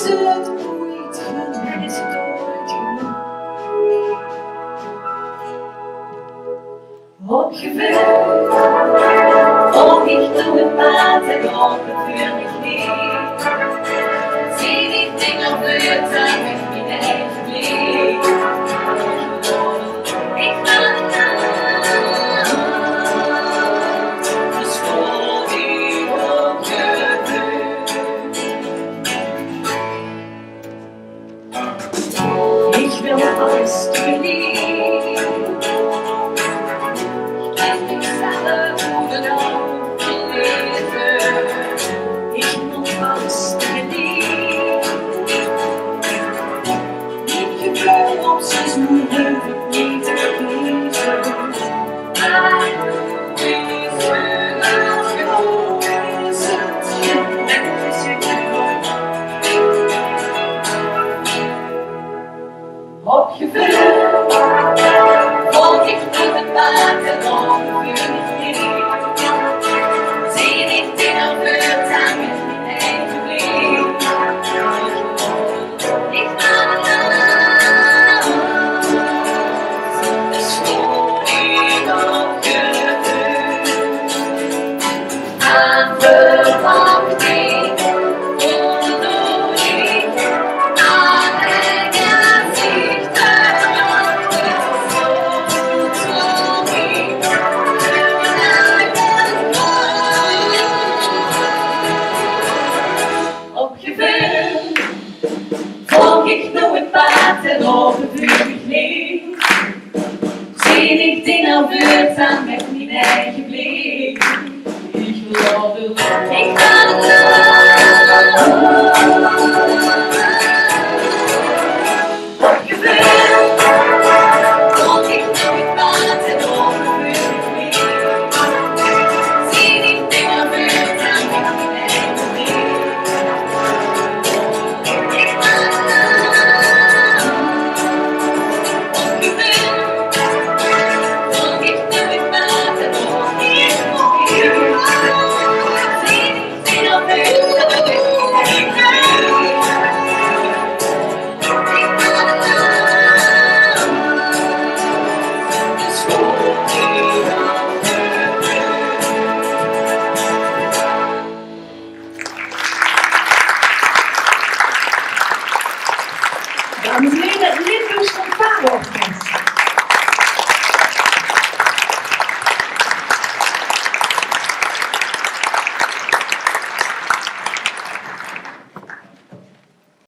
het boeit me, is het ooit genoeg? Opgevuld, volg ik door het pad en open vuur mich niet. Zie die dingen buiten met mijn eigen blik. Ik ga ernaar, dus volg ik opgevuld. Ik wil alles geliefd. Ich muss was geliehen. Ik gevoel op z'n smoelen niet te verliezen. Maar is het afgelopen, is het gelukt, is het gelukt. Opgevuld, volg ik door het pad en ongeveer niet. Volg ik door het pad en overvuur mich niet. Zie ik dingen buurt aan mij.